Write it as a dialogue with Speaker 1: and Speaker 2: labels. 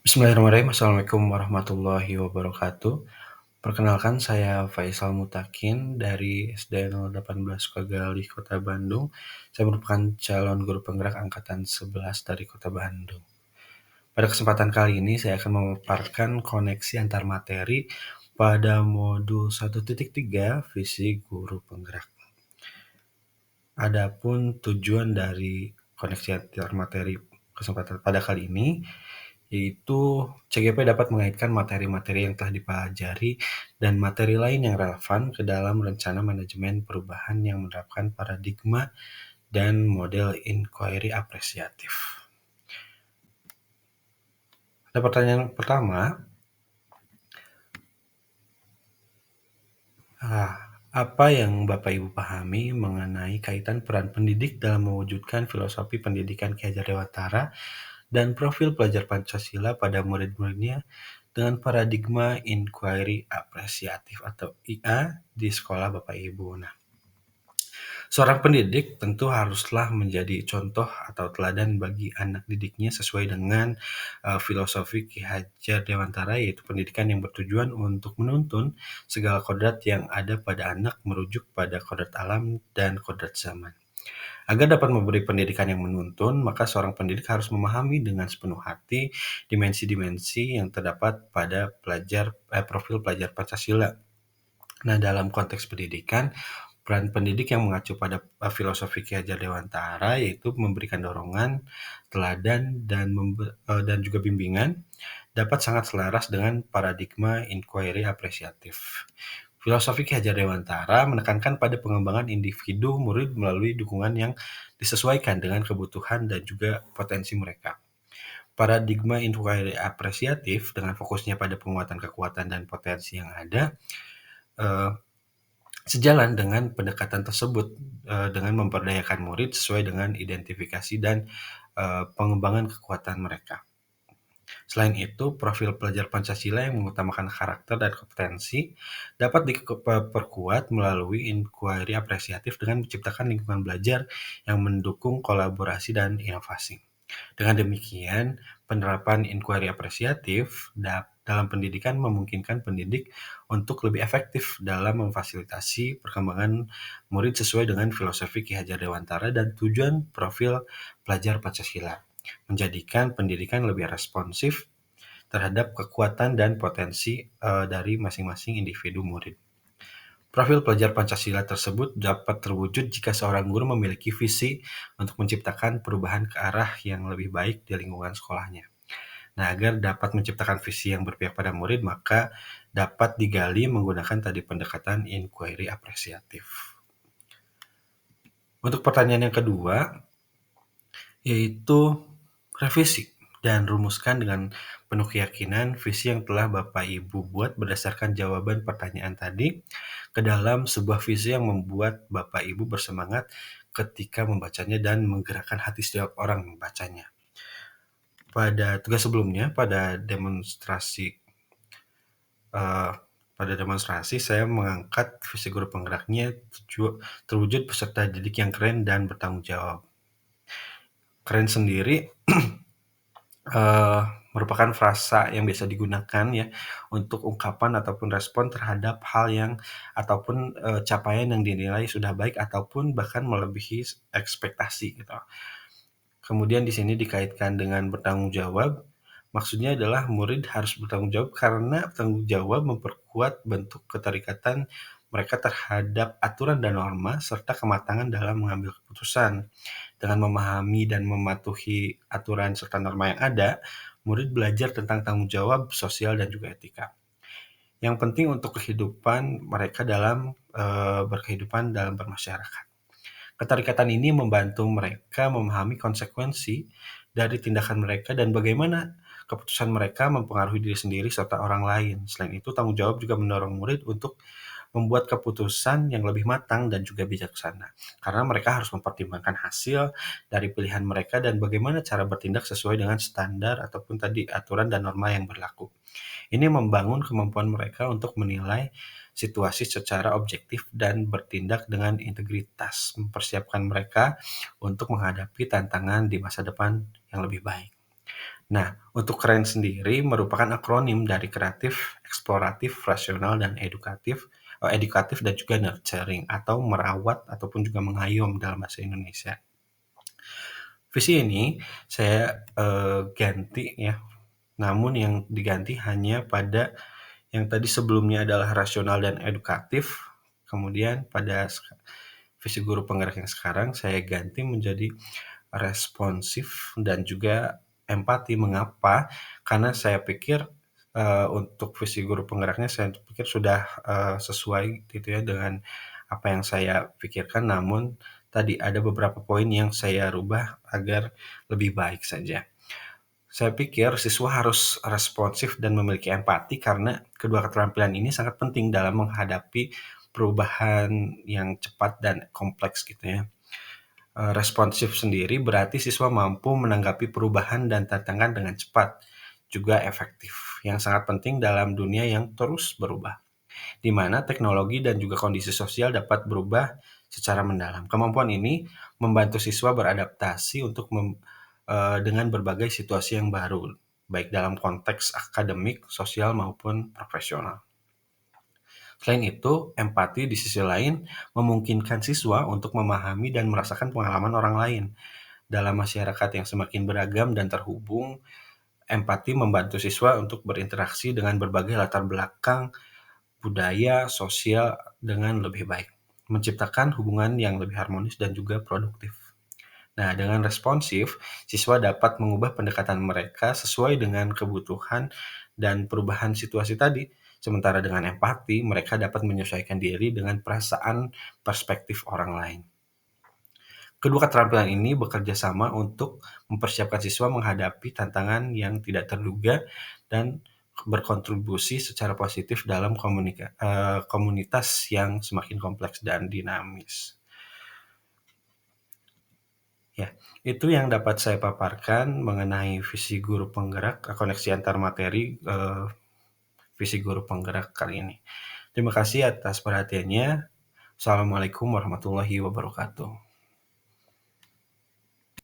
Speaker 1: Bismillahirrahmanirrahim. Assalamualaikum warahmatullahi wabarakatuh. Perkenalkan saya Faisal Mutakin dari SD 018 Sukagali, Kota Bandung. Saya merupakan calon guru penggerak angkatan 11 dari Kota Bandung. Pada kesempatan kali ini saya akan memaparkan koneksi antar materi pada modul 1.3 visi guru penggerak. Adapun tujuan dari koneksi antar materi kesempatan pada kali ini yaitu CGP dapat mengaitkan materi-materi yang telah dipelajari dan materi lain yang relevan ke dalam rencana manajemen perubahan yang menerapkan paradigma dan model inquiry apresiatif. Ada pertanyaan pertama, apa yang Bapak Ibu pahami mengenai kaitan peran pendidik dalam mewujudkan filosofi pendidikan Ki Hajar Dewantara dan profil pelajar Pancasila pada murid-muridnya dengan paradigma inquiry apresiatif atau IA di sekolah Bapak Ibu. Nah, seorang pendidik tentu haruslah menjadi contoh atau teladan bagi anak didiknya sesuai dengan filosofi Ki Hajar Dewantara, yaitu pendidikan yang bertujuan untuk menuntun segala kodrat yang ada pada anak merujuk pada kodrat alam dan kodrat zaman. Agar dapat memberi pendidikan yang menuntun, maka seorang pendidik harus memahami dengan sepenuh hati dimensi-dimensi yang terdapat pada profil pelajar Pancasila. Nah, dalam konteks pendidikan, peran pendidik yang mengacu pada filosofi Ki Hajar Dewantara yaitu memberikan dorongan, teladan, dan juga bimbingan dapat sangat selaras dengan paradigma inquiry apresiatif. Filosofi Ki Hajar Dewantara menekankan pada pengembangan individu murid melalui dukungan yang disesuaikan dengan kebutuhan dan juga potensi mereka. Paradigma inquiry apresiatif dengan fokusnya pada penguatan kekuatan dan potensi yang ada sejalan dengan pendekatan tersebut dengan memperdayakan murid sesuai dengan identifikasi dan pengembangan kekuatan mereka. Selain itu, profil pelajar Pancasila yang mengutamakan karakter dan kompetensi dapat diperkuat melalui inquiry apresiatif dengan menciptakan lingkungan belajar yang mendukung kolaborasi dan inovasi. Dengan demikian, penerapan inquiry apresiatif dalam pendidikan memungkinkan pendidik untuk lebih efektif dalam memfasilitasi perkembangan murid sesuai dengan filosofi Ki Hajar Dewantara dan tujuan profil pelajar Pancasila, menjadikan pendidikan lebih responsif terhadap kekuatan dan potensi dari masing-masing individu murid. Profil pelajar Pancasila tersebut dapat terwujud jika seorang guru memiliki visi untuk menciptakan perubahan ke arah yang lebih baik di lingkungan sekolahnya. Nah, agar dapat menciptakan visi yang berpihak pada murid, maka dapat digali menggunakan tadi pendekatan inquiry apresiatif. Untuk pertanyaan yang kedua, yaitu revisi dan rumuskan dengan penuh keyakinan visi yang telah Bapak Ibu buat berdasarkan jawaban pertanyaan tadi ke dalam sebuah visi yang membuat Bapak Ibu bersemangat ketika membacanya dan menggerakkan hati setiap orang membacanya. Pada tugas sebelumnya, pada demonstrasi saya mengangkat visi guru penggeraknya terwujud peserta didik yang keren dan bertanggung jawab. Keren sendiri merupakan frasa yang biasa digunakan ya untuk ungkapan ataupun respon terhadap hal yang ataupun capaian yang dinilai sudah baik ataupun bahkan melebihi ekspektasi gitu. Kemudian di sini dikaitkan dengan bertanggung jawab. Maksudnya adalah murid harus bertanggung jawab karena bertanggung jawab memperkuat bentuk keterikatan mereka terhadap aturan dan norma serta kematangan dalam mengambil keputusan. Dengan memahami dan mematuhi aturan serta norma yang ada, murid belajar tentang tanggung jawab sosial dan juga etika. Yang penting untuk kehidupan mereka dalam berkehidupan dalam bermasyarakat. Keterikatan ini membantu mereka memahami konsekuensi dari tindakan mereka dan bagaimana keputusan mereka mempengaruhi diri sendiri serta orang lain. Selain itu, tanggung jawab juga mendorong murid untuk membuat keputusan yang lebih matang dan juga bijaksana. Karena mereka harus mempertimbangkan hasil dari pilihan mereka dan bagaimana cara bertindak sesuai dengan standar ataupun tadi aturan dan norma yang berlaku. Ini membangun kemampuan mereka untuk menilai situasi secara objektif dan bertindak dengan integritas, mempersiapkan mereka untuk menghadapi tantangan di masa depan yang lebih baik. Nah, untuk KREN sendiri merupakan akronim dari kreatif, eksploratif, rasional, dan edukatif dan juga nurturing atau merawat ataupun juga mengayom dalam bahasa Indonesia. Visi ini saya, ganti ya, namun yang diganti hanya pada yang tadi sebelumnya adalah rasional dan edukatif, kemudian pada visi guru penggerak yang sekarang saya ganti menjadi responsif dan juga empati. Mengapa? Karena saya pikir, untuk visi guru penggeraknya saya pikir sudah, sesuai gitu ya dengan apa yang saya pikirkan, namun tadi ada beberapa poin yang saya rubah agar lebih baik saja. Saya pikir siswa harus responsif dan memiliki empati karena kedua keterampilan ini sangat penting dalam menghadapi perubahan yang cepat dan kompleks gitu ya. Responsif sendiri berarti siswa mampu menanggapi perubahan dan tantangan dengan cepat, juga efektif, yang sangat penting dalam dunia yang terus berubah, di mana teknologi dan juga kondisi sosial dapat berubah secara mendalam. Kemampuan ini membantu siswa beradaptasi dengan berbagai situasi yang baru, baik dalam konteks akademik, sosial, maupun profesional. Selain itu, empati di sisi lain memungkinkan siswa untuk memahami dan merasakan pengalaman orang lain. Dalam masyarakat yang semakin beragam dan terhubung, empati membantu siswa untuk berinteraksi dengan berbagai latar belakang, budaya, sosial dengan lebih baik, menciptakan hubungan yang lebih harmonis dan juga produktif. Nah, dengan responsif, siswa dapat mengubah pendekatan mereka sesuai dengan kebutuhan dan perubahan situasi tadi. Sementara dengan empati, mereka dapat menyesuaikan diri dengan perasaan perspektif orang lain. Kedua keterampilan ini bekerja sama untuk mempersiapkan siswa menghadapi tantangan yang tidak terduga dan berkontribusi secara positif dalam komunitas yang semakin kompleks dan dinamis. Ya, itu yang dapat saya paparkan mengenai visi guru penggerak, koneksi antar materi, visi guru penggerak kali ini. Terima kasih atas perhatiannya. Assalamualaikum warahmatullahi wabarakatuh.